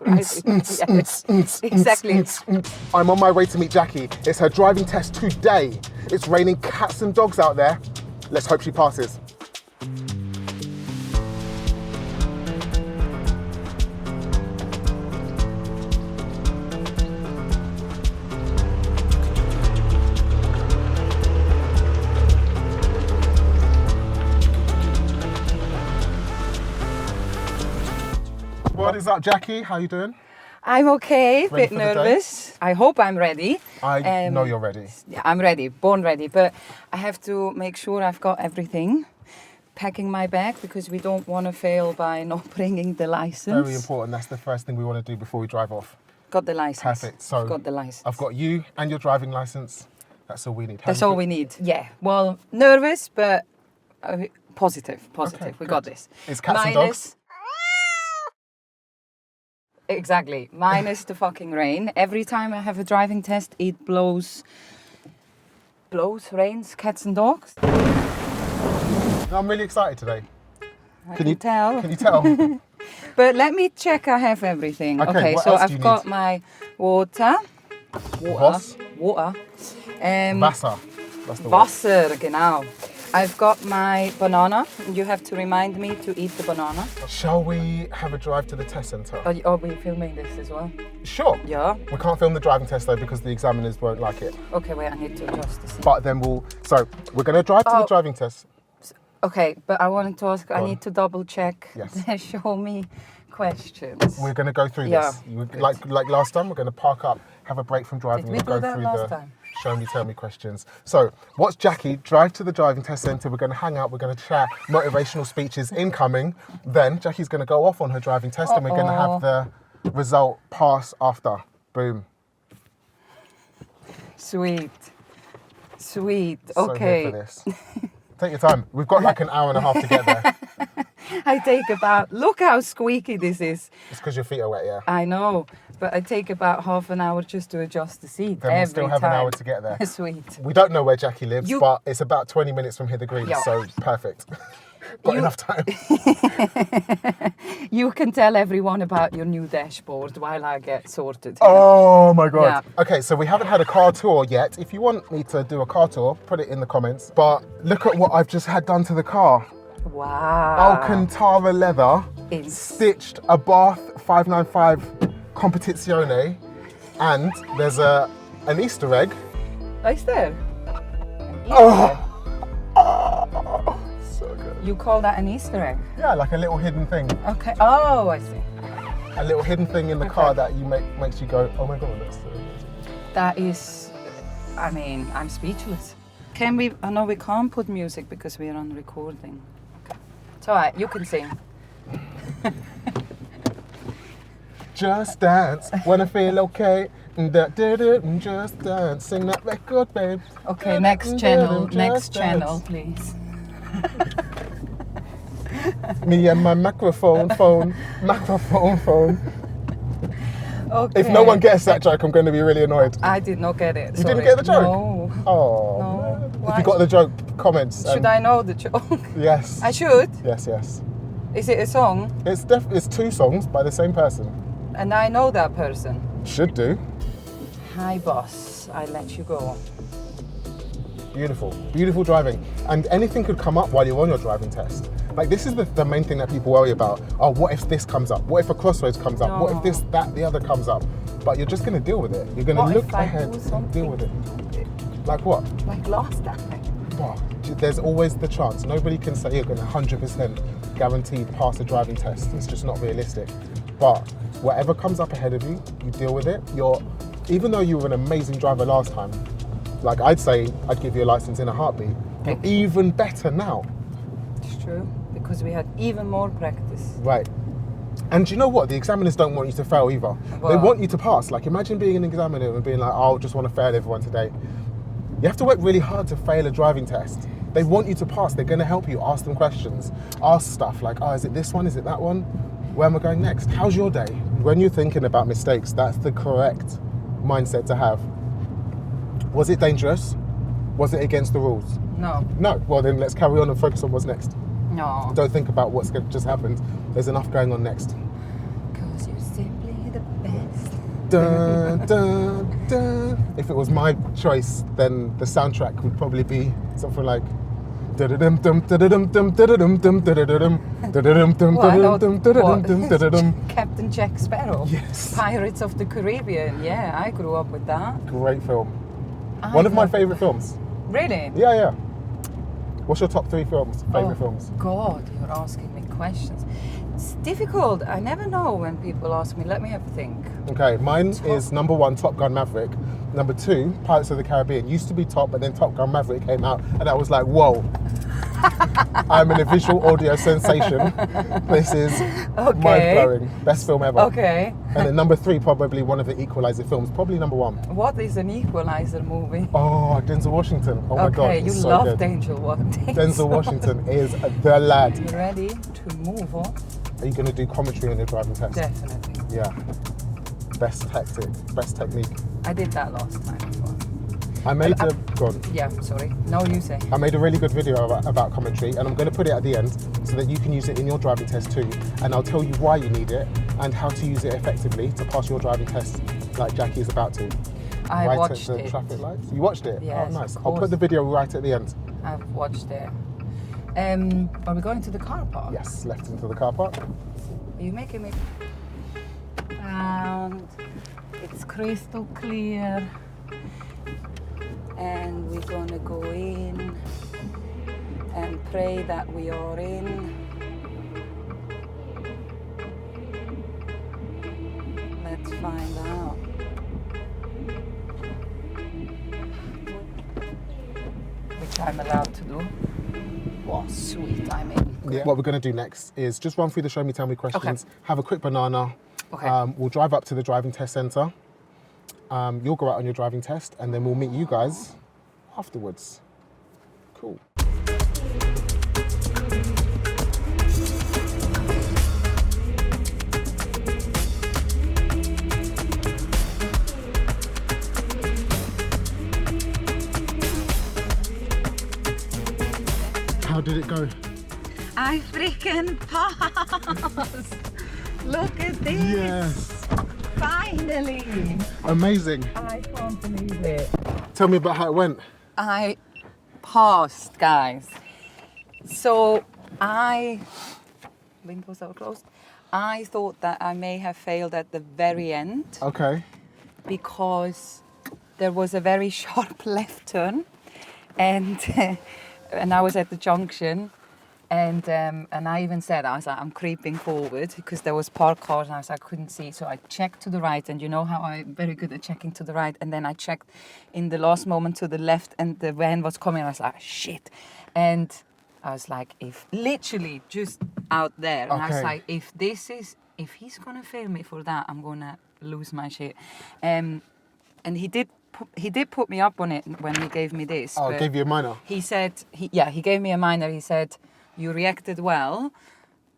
Exactly. I'm on my way to meet Jackie. It's her driving test today. It's raining cats and dogs out there. Let's hope she passes. What is up, Jackie? How you doing? I'm okay, Ready bit for the day? nervous. I hope I'm ready. I know you're ready. Yeah, I'm ready, born ready, but I have to make sure I've got everything. Packing my bag because we don't want to fail by not bringing the license. Very important. That's the first thing we want to do before we drive off. Got the license. Perfect. So I've got the license. I've got you and your driving license. That's all we need. That's all we need. Yeah. Well, nervous, but positive. Okay, We good. got this. It's cats and dogs. Exactly. Minus the fucking rain. Every time I have a driving test, it blows, rains, cats and dogs. I'm really excited today. Can you tell? Can you tell? But let me check I have everything. Okay, what so else do you I've got need? my water. Was? Water. Wasser. That's the word. Wasser, genau. I've got my banana. You have to remind me to eat the banana. Shall we have a drive to the test centre? Are we filming this as well? Sure. Yeah. We can't film the driving test though because the examiners won't like it. Okay, wait, I need to adjust the seat. But then so we're going to drive to the driving test. Okay, but I wanted to ask, I on. need to double check. Yes. They show me questions. We're going to go through Yeah, this. Like last time, we're going to park up, have a break from driving, Did we and do go that through last the time? show me, tell me questions. So, watch Jackie drive to the driving test centre. We're going to hang out. We're going to chat. Motivational speeches incoming. Then Jackie's going to go off on her driving test, and we're going to have the result pass after. Boom. Sweet. So here Okay. for this. Take your time. We've got like an hour and a half to get there. I take about, look how squeaky this is. It's because your feet are wet, yeah. I know, but I take about half an hour just to adjust the seat. Then we'll every still have time. an hour to get there. Sweet. We don't know where Jackie lives, You- but it's about 20 minutes from Hither Green, Yeah. so perfect. Got enough time. You can tell everyone about your new dashboard while I get sorted. Oh my God. Yeah. Okay, so we haven't had a car tour yet. If you want me to do a car tour, put it in the comments. But look at what I've just had done to the car. Wow. Alcantara leather, It's stitched a Bath 595 Competizione, and there's an Easter egg. Is there? Oh, so good. You call that an Easter egg? Yeah, like a little hidden thing. Okay. Oh, I see. A little hidden thing in the car that makes you go, oh my God, that's so amazing. That is, I mean, I'm speechless. Can we? Oh no, we can't put music because we're on recording. Okay. It's alright. You can sing. Just dance when I feel okay. Just dance, sing that record, babe. Okay. Next channel. Just Next dance. channel, please. Me and my microphone. Okay. If no one gets that joke, I'm going to be really annoyed. I did not get it. You sorry. didn't get the joke? No. Oh. No. If Why? you got the joke, comments. Should I know the joke? Yes. I should. Yes, yes. Is it a song? It's two songs by the same person. And I know that person. Should do. Hi, boss. I let you go. Beautiful. Beautiful driving. And anything could come up while you're on your driving test. Like, this is the main thing that people worry about. Oh, what if this comes up? What if a crossroads comes up? What if this, that, the other comes up? But you're just going to deal with it. You're going to What look if I ahead do and something deal with it. Like what? Like last time. Well, there's always the chance. Nobody can say you're going to 100% guaranteed pass a driving test. It's just not realistic. But whatever comes up ahead of you, you deal with it. Even though you were an amazing driver last time, like I'd say I'd give you a license in a heartbeat. You're even better now. It's true, because we had even more practice. Right. And do you know what? The examiners don't want you to fail either. They Well- want you to pass. Like, imagine being an examiner and being like, oh, I just want to fail everyone today. You have to work really hard to fail a driving test. They want you to pass. They're going to help you. Ask them questions. Ask stuff like, oh, is it this one? Is it that one? Where am I going next? How's your day? When you're thinking about mistakes, that's the correct mindset to have. Was it dangerous? Was it against the rules? No. No. Well, then let's carry on and focus on what's next. No. Don't think about what's just happened. There's enough going on next. Because you're simply Dun, dun, dun. If it was my choice, then the soundtrack would probably be something like. What? Captain Jack Sparrow? Yes. Pirates of the Caribbean. Yeah, I grew up with that. Great film. One of my favourite films. Really? Yeah. What's your top 3 films? Favourite films? God, you're asking me questions. It's difficult. I never know when people ask me. Let me have a think. Okay, mine is number 1, Top Gun Maverick. Number 2, Pirates of the Caribbean. Used to be top, but then Top Gun Maverick came out, and I was like, whoa. I'm in a visual audio sensation. This is mind-blowing. Best film ever. Okay. And then number 3, probably one of the Equalizer films. Probably number 1. What is an Equalizer movie? Oh, Denzel Washington. Oh my God, Okay, you so love good. Denzel Washington is the lad. You ready to move on? Are you going to do commentary on your driving test? Definitely. Yeah. Best tactic, best technique. I did that last time as well. I made a go on. Yeah, sorry. No, you say. I made a really good video about commentary, and I'm going to put it at the end so that you can use it in your driving test too. And I'll tell you why you need it and how to use it effectively to pass your driving test, like Jackie is about to. I watched at the it. traffic lights. You watched it? Yes, Oh, nice. of I'll put course. the video right at the end. I've watched it. Are we going to the car park? Yes, left into the car park. Are you making me? And it's crystal clear. And we're gonna go in and pray that we are in. Let's find out. Which I'm allowed to do. Oh, sweet, I'm in. Yeah. What we're going to do next is just run through the show me, tell me questions, have a quick banana. Okay. We'll drive up to the driving test centre. You'll go out on your driving test, and then we'll meet you guys afterwards. Cool. How did it go? I freaking passed! Look at this! Yes. Finally! Amazing. I can't believe it. Tell me about how it went. I passed, guys. So windows are closed. I thought that I may have failed at the very end Okay. because there was a very sharp left turn, and and I was at the junction, and I even said, I was like, I'm creeping forward because there was parked cars, and I was like, I couldn't see, so I checked to the right, and you know how I'm very good at checking to the right, and then I checked in the last moment to the left, and the van was coming. I was like, shit, and I was like, if literally just out there, and I was Okay. like, if he's gonna fail me for that, I'm gonna lose my shit, and he did put me up on it when he gave me this. Oh, but gave you a minor. he said, he gave me a minor. He said, you reacted well,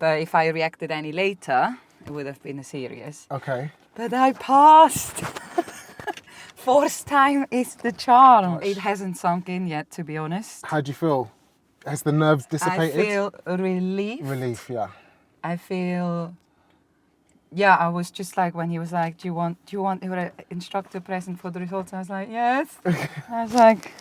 but if I reacted any later, it would have been a serious. Okay. But I passed. First time is the charm. Gosh. It hasn't sunk in yet, to be honest. How do you feel? Has the nerves dissipated? I feel relief. Relief, yeah. I feel, yeah, I was just like, when he was like, do you want your instructor present for the results? I was like, yes. I was like,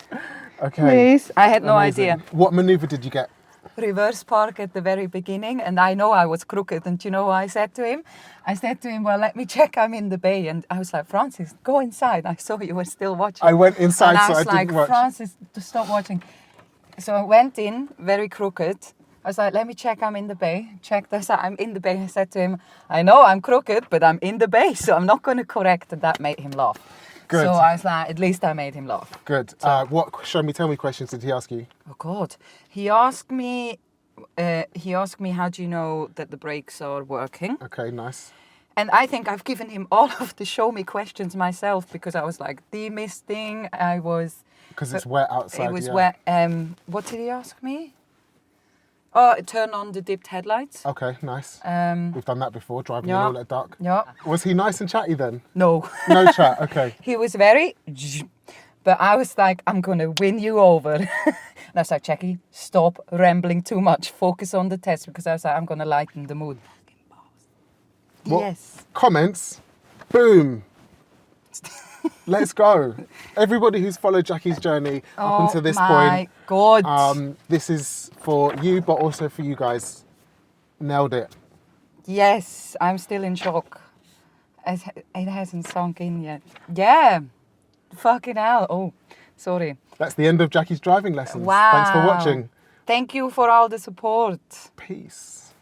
Okay. please. I had no Amazing. idea. What maneuver did you get? Reverse park at the very beginning, and I know I was crooked, and you know what I said to him? I said to him, well, let me check I'm in the bay, and I was like, Francis, go inside. I saw you were still watching. I went inside, and I so was I like, didn't watch. Francis, to stop watching. So I went in, very crooked. I was like, let me check I'm in the bay. Checked, I said, I'm in the bay. I said to him, I know I'm crooked, but I'm in the bay, so I'm not going to correct. And that made him laugh. Good. So I was like, at least I made him laugh. Good. What show me, tell me questions did he ask you? Oh God, he asked me, how do you know that the brakes are working? Okay, nice. And I think I've given him all of the show me questions myself, because I was like demisting. I was. Because it's wet outside. It was yeah. wet. What did he ask me? Oh, turn on the dipped headlights. Okay, nice. We've done that before, driving yeah. in all at dark. Yeah. Was he nice and chatty then? No. No chat, okay. He was very. But I was like, I'm gonna win you over. And I was like, Jackie, stop rambling too much. Focus on the test, because I was like, I'm gonna lighten the mood. What? Yes. Comments, boom. Let's go. Everybody who's followed Jackie's journey up until this point. Oh my God. This is for you, but also for you guys. Nailed it. Yes, I'm still in shock. It hasn't sunk in yet. Yeah. Fucking hell. Oh, sorry. That's the end of Jackie's driving lessons. Wow. Thanks for watching. Thank you for all the support. Peace.